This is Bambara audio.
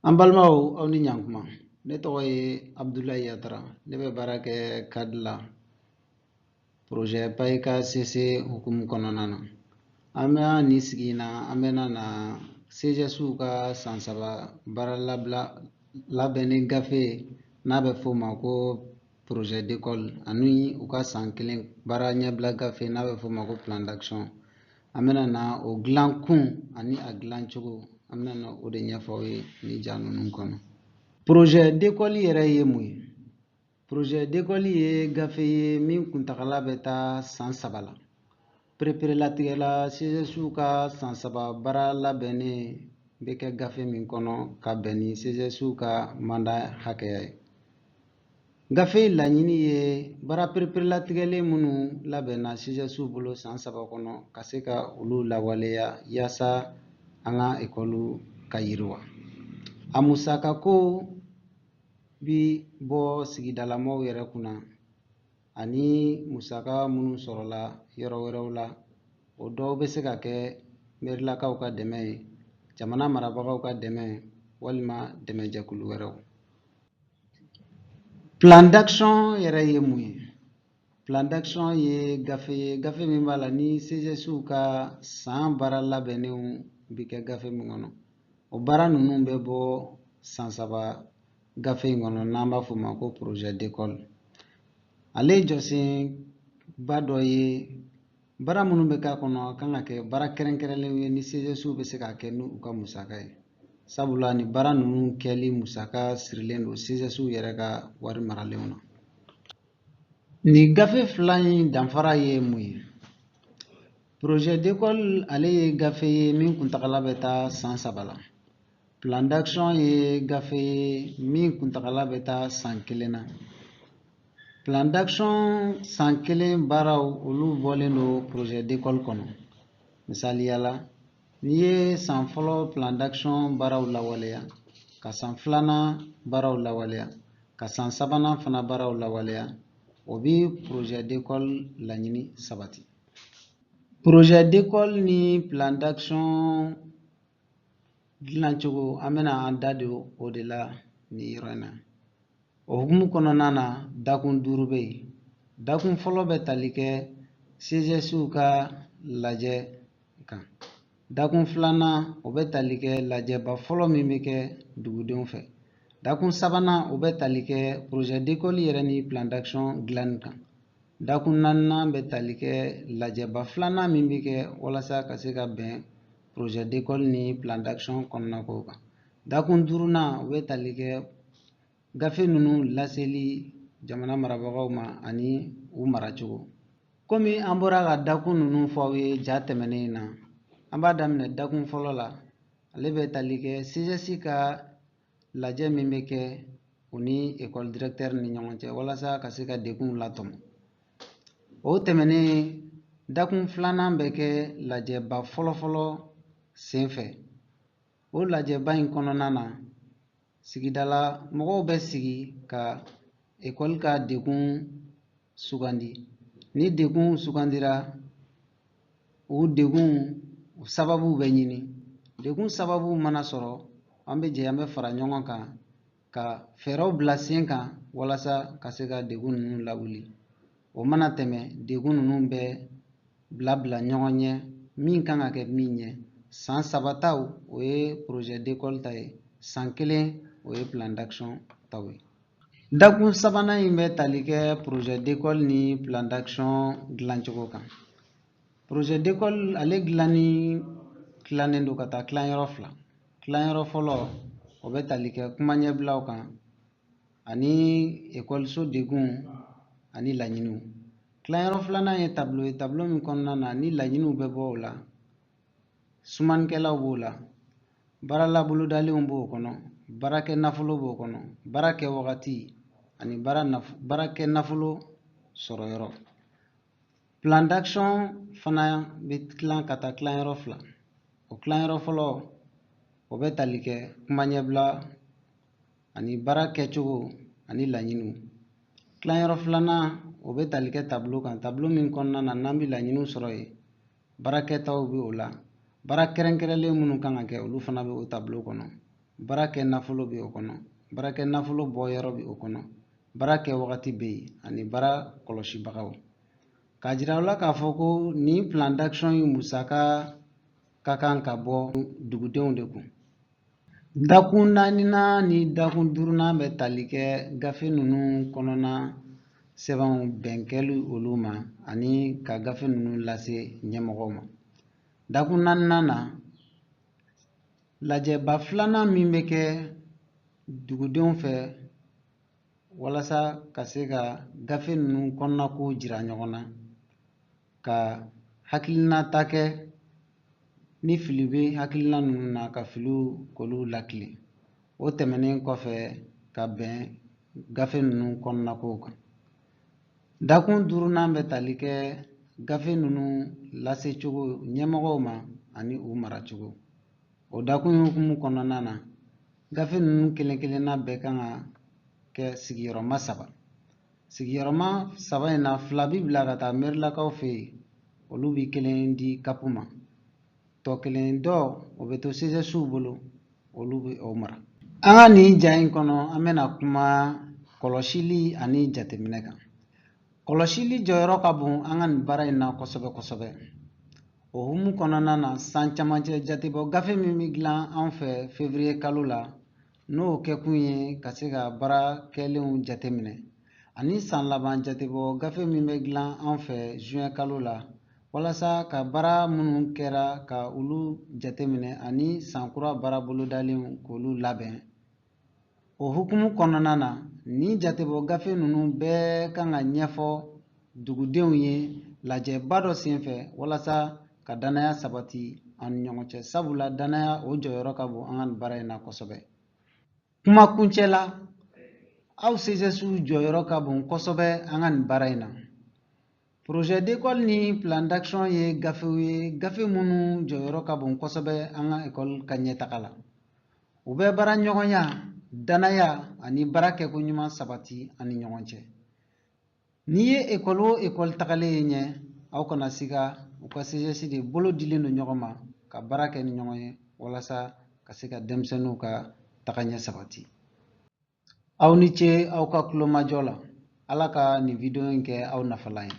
An balimaw aw ni ɲankuma ne tɔgɔ ye Abdulayi Yatara ne bɛ baara kɛ CAD la projet PAIK CC hukumu kɔnɔna na. An bɛ nin sigi in na an bɛna na CGS ka san 3 baara labɛnni gafe n'a bɛ f'o ma ko projet d'école ani u ka san 1 baara ɲɛbila gafe n'a bɛ f'o ma ko plan d'action. An bɛna na o dilan kun ani a dilan cogo an bɛna na o de ɲɛfɔ aw ye nin ja ninnu kɔnɔ. Projet d'école yɛrɛ ye mun ye? Projet d'école ye gafe ye min kuntagala bɛ taa san 3 la. Pereperelatigɛ la CGS ka san 3 baara labɛnnen bɛ kɛ gafe min kɔnɔ ka bɛn ni CGS ka mandat hakɛya ye. Gafe laɲini ye baara pereperelatigɛlen minnu labɛnna CGS bolo san 3 kɔnɔ ka se ka olu lawaleya yaasa an ka ekɔli ka yiriwa. A musakako bi bɔ sigidalamaw yɛrɛ kunna ani musaka minnu sɔrɔla yɔrɔ wɛrɛw la o dɔw bɛ se ka kɛ merilakaw ka dɛmɛ ye, jamana marabagaw ka dɛmɛ walima dɛmɛjɛkulu wɛrɛw. Plan d'action yɛrɛ ye mun ye? Plan d'action ye gafe min b'a la ni CGS ka san baara labɛnnenw bi kɛ gafe min kɔnɔ. O baara ninnu bɛ bɔ san 3 gafe in kɔnɔ n'an b'a f'o ma ko projet d'école. Ale jɔsenba dɔ ye baara minnu bɛ k'a kɔnɔ kan ka kɛ baara kɛrɛnkɛrɛnlenw ye ni CGS bɛ se k'a kɛ n'u ka musaka ye. Sabula ni baara ninnu kɛli musaka sirilen don CGS yɛrɛ ka wari maralenw na. Ni gafe fila in danfara ye mun ye? Projet d'école ale ye gafe ye min kuntagala bɛ taa san 3 la. Plan d'action ye gafe ye min kuntagala bɛ taa san 1 na. Plan d'action san 1 baaraw olu bɔlen don projet d'école kɔnɔ. Misaliyala n'i ye san fɔlɔ plan d'action baaraw lawaleya, ka san 2nan baaraw lawaleya, ka san 3nan fana baaraw lawaleya, o bi projet d'école laɲini sabati. Projet d'école ni plan d'action dilancogo an bɛna an da don o de la nin yɔrɔ in na. O hukumu kɔnɔna na dakun 5 bɛ yen. Dakun fɔlɔ bɛ tali kɛ CGS ka lajɛ kan. Dakun 2nan o bɛ tali kɛ lajɛba fɔlɔ min bɛ kɛ dugudenw fɛ. Dakun 3nan o bɛ tali kɛ projet d'école yɛrɛ ni plan d'action dilanni kan. Dakun 4nan bɛ tali kɛ lajɛba 2nan min bɛ kɛ walasa ka se ka bɛn projet d'école ni plan d'action kɔnɔna kow kan. Dakun 5nan o bɛ tali kɛ gafe ninnu laseli jamana marabagaw ma ani u maracogo. Komi an bɔra ka dakun ninnu fɔ aw ye ja tɛmɛnen in na, an b'a daminɛ dakun fɔlɔ la. Ale bɛ tali kɛ CGS ka lajɛ min bɛ kɛ u ni école directeur ni ɲɔgɔn cɛ walasa ka se ka degun latɔmɔ. O tɛmɛnen dakun 2nan bɛ kɛ lajɛba fɔlɔfɔlɔ senfɛ. O lajɛba in kɔnɔna na sigidala mɔgɔw bɛ sigi ka école ka degun sugandi. Ni degun sugandira o degun sababu bɛ ɲini. Degun sababu mana sɔrɔ an bɛ jɛ an bɛ fara ɲɔgɔn kan ka fɛɛrɛw bila sen kan walasa ka se ka degun ninnu lawuli. O mana tɛmɛ degun ninnu bɛ bila ɲɔgɔn ɲɛ min kan ka kɛ min ɲɛ. San 3 taw o ye projet d'école ta ye, san 1 o ye plan d'action taw ye. Dakun 3nan in bɛ tali kɛ projet d'école ni plan d'action dilancogo kan. Projet d'école ale dilanni tilannen don ka taa tilanyɔrɔ 2. Tilanyɔrɔ fɔlɔ o bɛ tali kɛ kuma ɲɛbilaw kan ani ekɔliso degun ani laɲiniw. Tilanyɔrɔ 2nan ye tableau ye, tableau min kɔnɔna na ni laɲiniw bɛ bɔ o la, sumanikɛlaw b'o la, baara labolodalenw b'o kɔnɔ, baarakɛ nafolo b'o kɔnɔ, baarakɛ wagati ani baarakɛ nafolo sɔrɔ yɔrɔ. Plan d'action fana bɛ tilan ka taa tilanyɔrɔ 2. O tilanyɔrɔ fɔlɔ o bɛ tali kɛ kuma ɲɛbila ani baara kɛcogo ani laɲiniw. Tilanyɔrɔ 2nan o bɛ tali kɛ tableau kan, tableau min kɔnɔna na n'an bɛ laɲiniw sɔrɔ yen, baarakɛtaw bɛ o la, baara kɛrɛnkɛrɛnlen minnu kan ka kɛ olu fana bɛ o tableau kɔnɔ. bara kɛ nafolo bɛ o kɔnɔ, bara kɛ nafolo bɔyɔrɔ bɛ o kɔnɔ, bara kɛ wagati bɛ yen ani bara kɔlɔsibagaw. K'a jira aw la k'a fɔ ko nin plan d'action in musaka ka kan ka bɔ dugudenw de kun. Dakun 4nan ni dakun 5nan bɛ tali kɛ gafe ninnu kɔnɔna sɛbɛnw bɛnkɛli olu ma ani ka gafe ninnu lase ɲɛmɔgɔw ma. Dakun 4nan na, lajɛba 2nan min bɛ kɛ dugudenw fɛ walasa ka se ka gafe ninnu kɔnɔnako jira ɲɔgɔn na, ka hakilinata kɛ ni fili bɛ hakilina ninnu na ka filiw k'olu lakile. O tɛmɛnen kɔfɛ ka bɛn gafe ninnu kɔnɔnakow kan. Dakun 5nan bɛ tali kɛ gafe ninnu lasecogo ɲɛmɔgɔw ma ani u maracogo. O dakun hukumu kɔnɔna na, gafe ninnu kelen kelenna bɛɛ kan ka kɛ sigiyɔrɔma 3. Sigiyɔrɔma 3 in na 2 bi bila ka taa merilakaw fɛ yen, olu bi 1 di kapu ma. Tɔ 1 dɔ o bɛ to CSS'w bolo, olu bɛ o mara. An ka nin ja in kɔnɔ an bɛna kuma kɔlɔsili ani jateminɛ kan. Kɔlɔsili jɔyɔrɔ ka bon an ka nin baara in na kosɛbɛ kosɛbɛ. O hukumu kɔnɔna na san camancɛ jatebɔ gafe min bɛ dilan an fɛ février kalo la, n'o kɛkun ye ka se ka baara kɛlenw jateminɛ, ani san laban jatebɔ gafe min bɛ dilan an fɛ juin kalo la, walasa ka baara minnu kɛra ka olu jateminɛ ani san kura baara bolodalenw k'olu labɛn. O hukumu kɔnɔna na, nin jatebɔ gafe ninnu bɛɛ kan ka ɲɛfɔ dugudenw ye lajɛba dɔ senfɛ walasa ka danaya sabati an ni ɲɔgɔn cɛ. Sabula danaya o jɔyɔrɔ ka bon an ka nin baara in na kosɛbɛ. Kuma kuncɛ la, aw CSS'u jɔyɔrɔ ka bon kosɛbɛ an ka nin baara in na. Projet d'école ni plan d'action ye gafew ye, gafe minnu jɔyɔrɔ ka bon kosɛbɛ an ka école ka ɲɛtaga la. U bɛ baara ɲɔgɔnya, danaya ani baara kɛko ɲuman sabati an ni ɲɔgɔn cɛ. N'i ye école o école tagalen ye ɲɛ, aw kana siga u ka CSS de bolo dilen don ɲɔgɔn ma ka baara kɛ ni ɲɔgɔn ye walasa ka se ka denmisɛnninw ka tagaɲɛ sabati. Aw ni ce aw ka kulomajɔ la. Ala ka nin video in kɛ aw nafalan ye.